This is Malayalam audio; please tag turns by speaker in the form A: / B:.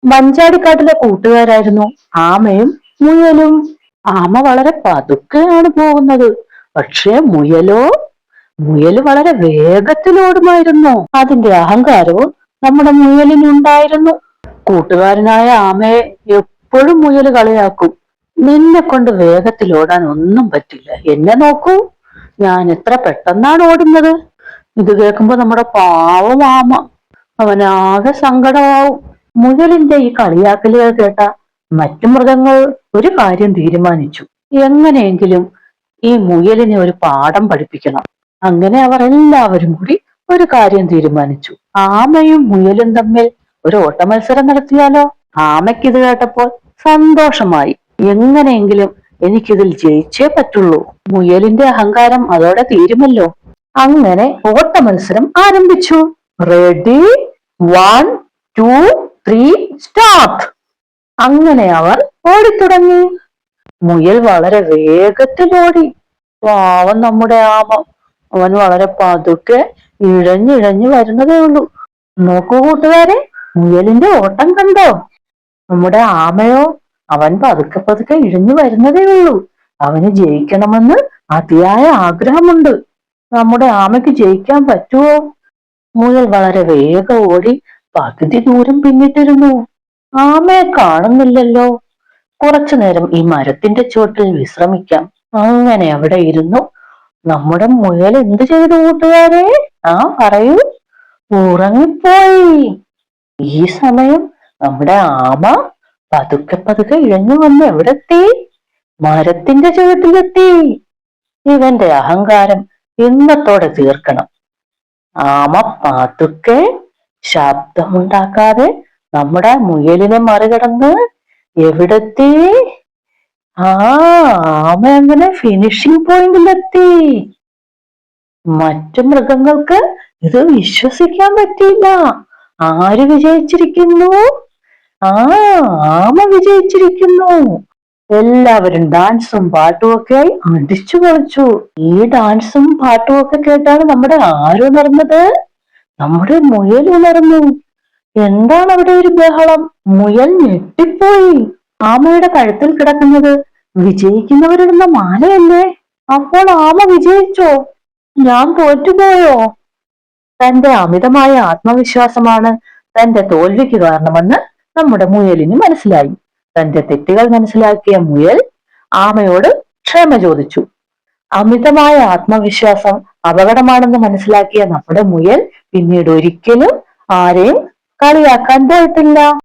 A: മഞ്ചാടിക്കാട്ടിലെ കൂട്ടുകാരായിരുന്നു ആമയും മുയലും. ആമ വളരെ പതുക്കെയാണ് പോകുന്നത്. പക്ഷേ മുയല് വളരെ വേഗത്തിലോടുമായിരുന്നു. അതിന്റെ അഹങ്കാരവും നമ്മുടെ മുയലിനുണ്ടായിരുന്നു. കൂട്ടുകാരനായ ആമയെ എപ്പോഴും മുയല് കളിയാക്കും. നിന്നെ കൊണ്ട് വേഗത്തിലോടാൻ ഒന്നും പറ്റില്ല. എന്നെ നോക്കൂ, ഞാൻ എത്ര പെട്ടെന്നാണ് ഓടുന്നത്. ഇത് കേൾക്കുമ്പോ നമ്മുടെ പാവം ആമ അവനാകെ സങ്കടമാവും. മുയലിന്റെ ഈ കളിയാക്കലുകൾ കേട്ട മറ്റു മൃഗങ്ങൾ ഒരു കാര്യം തീരുമാനിച്ചു. എങ്ങനെയെങ്കിലും ഈ മുയലിനെ ഒരു പാഠം പഠിപ്പിക്കണം. അങ്ങനെ അവർ എല്ലാവരും കൂടി ഒരു കാര്യം തീരുമാനിച്ചു. ആമയും മുയലും തമ്മിൽ ഒരു ഓട്ട മത്സരം നടത്തിയാലോ? ആമയ്ക്ക് ഇത് കേട്ടപ്പോൾ സന്തോഷമായി. എങ്ങനെയെങ്കിലും എനിക്കിതിൽ ജയിച്ചേ പറ്റുള്ളൂ. മുയലിന്റെ അഹങ്കാരം അതോടെ തീരുമല്ലോ. അങ്ങനെ ഓട്ട മത്സരം ആരംഭിച്ചു. Ready, 1, 2, 3 start. അങ്ങനെ അവർ ഓടിത്തുടങ്ങി. മുയൽ വളരെ വേഗത്തിൽ ഓടി. പാവം നമ്മുടെ ആമ, അവൻ വളരെ പതുക്കെ ഇഴഞ്ഞിഴഞ്ഞു വരുന്നതേ ഉള്ളൂ. നോക്കൂ കൂട്ടുകാരെ, മുയലിന്റെ ഓട്ടം കണ്ടോ? നമ്മുടെ ആമയോ, അവൻ പതുക്കെ പതുക്കെ ഇഴഞ്ഞു വരുന്നതേ ഉള്ളൂ. അവന് ജയിക്കണമെന്ന് അതിയായ ആഗ്രഹമുണ്ട്. നമ്മുടെ ആമയ്ക്ക് ജയിക്കാൻ പറ്റുമോ? മുയൽ വളരെ വേഗം ഓടി പകുതി ദൂരം പിന്നിട്ടിരുന്നു. ആമയെ കാണുന്നില്ലല്ലോ. കുറച്ചു നേരം ഈ മരത്തിന്റെ ചുവട്ടിൽ വിശ്രമിക്കാം. അങ്ങനെ അവിടെ ഇരുന്നു. നമ്മുടെ മുയൽ എന്ത് ചെയ്തു കൂട്ടുകാരെ? പറയൂ. ഉറങ്ങിപ്പോയി. ഈ സമയം നമ്മുടെ ആമ പതുക്കെ പതുക്കെ ഇഴഞ്ഞു വന്ന് എവിടെത്തി? മരത്തിന്റെ ചുവട്ടിലെത്തി. ഇവന്റെ അഹങ്കാരം ഇന്നത്തോടെ തീർക്കണം. ആമ പതുക്കെ ശബ്ദമുണ്ടാക്കാതെ നമ്മുടെ മുയലിനെ മറികടന്ന് എവിടെത്തി? ആമ അങ്ങനെ ഫിനിഷിംഗ് പോയിന്റിലെത്തി. മറ്റു മൃഗങ്ങൾക്ക് ഇത് വിശ്വസിക്കാൻ പറ്റിയില്ല. ആര് വിജയിച്ചിരിക്കുന്നു? ആമ വിജയിച്ചിരിക്കുന്നു. എല്ലാവരും ഡാൻസും പാട്ടും ഒക്കെ അടിച്ചു കളിച്ചു. ഈ ഡാൻസും പാട്ടും ഒക്കെ കേട്ടാണ് നമ്മുടെ ആരുണർന്നത്? നമ്മുടെ മുയൽ ഉണർന്നു. എന്താണ് അവിടെ ഒരു ബഹളം? മുയൽ ഞെട്ടിപ്പോയി. ആമയുടെ കഴുത്തിൽ കിടക്കുന്നത് വിജയിക്കുന്നവരിടുന്ന മാലയല്ലേ? അപ്പോൾ ആമ വിജയിച്ചോ? ഞാൻ തോറ്റുപോയോ? തന്റെ അമിതമായ ആത്മവിശ്വാസമാണ് തന്റെ തോൽവിക്ക് കാരണമെന്ന് നമ്മുടെ മുയലിന് മനസ്സിലായി. തന്റെ തെറ്റുകൾ മനസ്സിലാക്കിയ മുയൽ ആമയോട് ക്ഷമ ചോദിച്ചു. അമിതമായ ആത്മവിശ്വാസം അപകടമാണെന്ന് മനസ്സിലാക്കിയ നമ്മുടെ മുയൽ പിന്നീട് ഒരിക്കലും ആരെയും കളിയാക്കാൻ പോയിട്ടില്ല.